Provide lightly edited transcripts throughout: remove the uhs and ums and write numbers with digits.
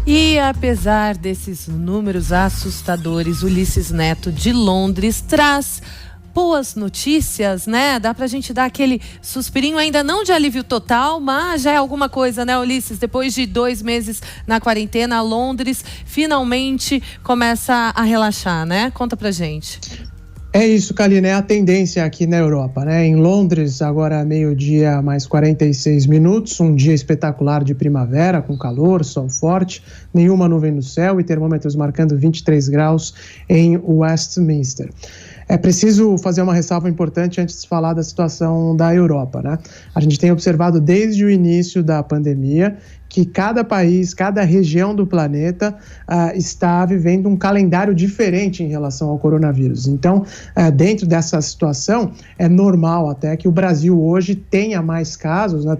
E apesar desses números assustadores, Ulisses Neto de Londres traz boas notícias, né? Dá pra gente dar aquele suspirinho, ainda não de alívio total, mas já é alguma coisa, né, Ulisses? Depois de 2 meses na quarentena, Londres finalmente começa a relaxar, né? Conta pra gente. É isso, Kalina, é a tendência aqui na Europa, né? Em Londres, agora meio-dia mais 46 minutos, um dia espetacular de primavera, com calor, sol forte, nenhuma nuvem no céu e termômetros marcando 23 graus em Westminster. É preciso fazer uma ressalva importante antes de falar da situação da Europa, né? A gente tem observado desde o início da pandemia que cada país, cada região do planeta está vivendo um calendário diferente em relação ao coronavírus. Então, dentro dessa situação, é normal até que o Brasil hoje tenha mais casos, né,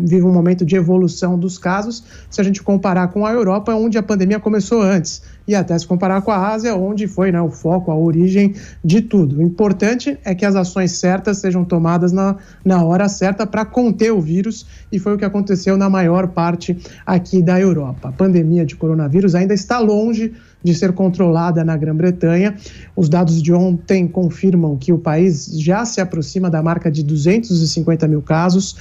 vive um momento de evolução dos casos, se a gente comparar com a Europa, onde a pandemia começou antes, e até se comparar com a Ásia, onde foi, né, o foco, a origem de tudo. O importante é que as ações certas sejam tomadas na hora certa para conter o vírus, e foi o que aconteceu na maior parte aqui da Europa. A pandemia de coronavírus ainda está longe de ser controlada na Grã-Bretanha. Os dados de ontem confirmam que o país já se aproxima da marca de 250 mil casos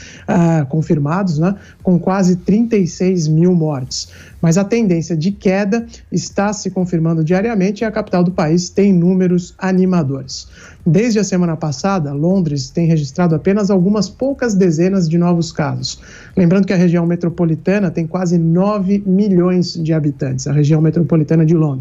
confirmados, né, com quase 36 mil mortes. Mas a tendência de queda está se confirmando diariamente e a capital do país tem números animadores. Desde a semana passada, Londres tem registrado apenas algumas poucas dezenas de novos casos. Lembrando que a região metropolitana tem quase 9 milhões de habitantes, a região metropolitana de Londres.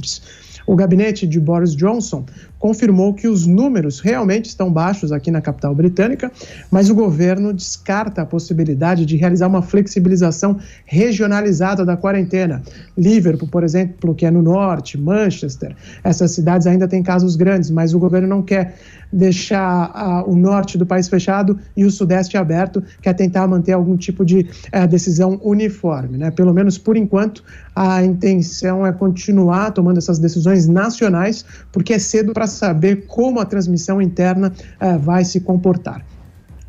O gabinete de Boris Johnson confirmou que os números realmente estão baixos aqui na capital britânica, mas o governo descarta a possibilidade de realizar uma flexibilização regionalizada da quarentena. Liverpool, por exemplo, que é no norte, Manchester, essas cidades ainda têm casos grandes, mas o governo não quer deixar o norte do país fechado e o sudeste aberto, quer tentar manter algum tipo de decisão uniforme, né? Pelo menos por enquanto, a intenção é continuar tomando essas decisões nacionais, porque é cedo para saber como a transmissão interna vai se comportar.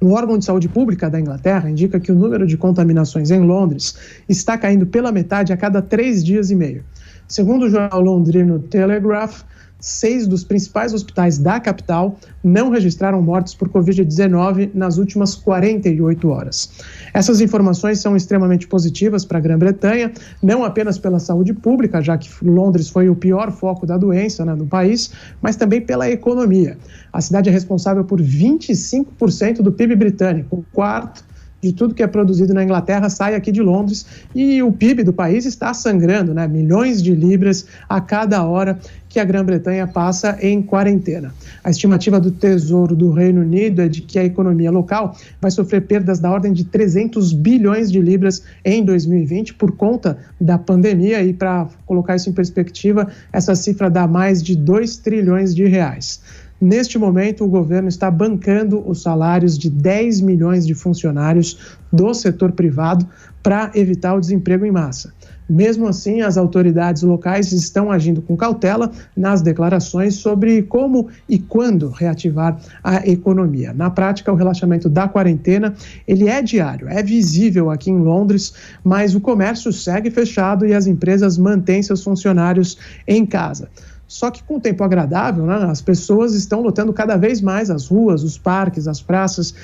O órgão de saúde pública da Inglaterra indica que o número de contaminações em Londres está caindo pela metade a cada 3 dias e meio. Segundo o jornal londrino Telegraph, 6 dos principais hospitais da capital não registraram mortes por Covid-19 nas últimas 48 horas. Essas informações são extremamente positivas para a Grã-Bretanha, não apenas pela saúde pública, já que Londres foi o pior foco da doença, né, no país, mas também pela economia. A cidade é responsável por 25% do PIB britânico, o quarto de tudo que é produzido na Inglaterra sai aqui de Londres, e o PIB do país está sangrando, né? Milhões de libras a cada hora que a Grã-Bretanha passa em quarentena. A estimativa do Tesouro do Reino Unido é de que a economia local vai sofrer perdas da ordem de 300 bilhões de libras em 2020 por conta da pandemia, e para colocar isso em perspectiva, essa cifra dá mais de 2 trilhões de reais. Neste momento, o governo está bancando os salários de 10 milhões de funcionários do setor privado para evitar o desemprego em massa. Mesmo assim, as autoridades locais estão agindo com cautela nas declarações sobre como e quando reativar a economia. Na prática, o relaxamento da quarentena, ele é diário, é visível aqui em Londres, mas o comércio segue fechado e as empresas mantêm seus funcionários em casa. Só que com o tempo agradável, né, as pessoas estão lotando cada vez mais as ruas, os parques, as praças.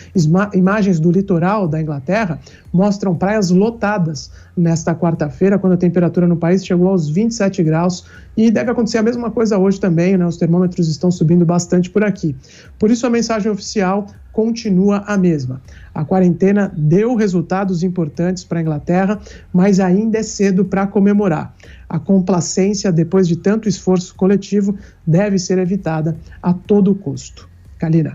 Imagens do litoral da Inglaterra mostram praias lotadas nesta quarta-feira, quando a temperatura no país chegou aos 27 graus. E deve acontecer a mesma coisa hoje também, né? Os termômetros estão subindo bastante por aqui. Por isso a mensagem oficial continua a mesma. A quarentena deu resultados importantes para a Inglaterra, mas ainda é cedo para comemorar. A complacência, depois de tanto esforço coletivo, deve ser evitada a todo custo. Kalina.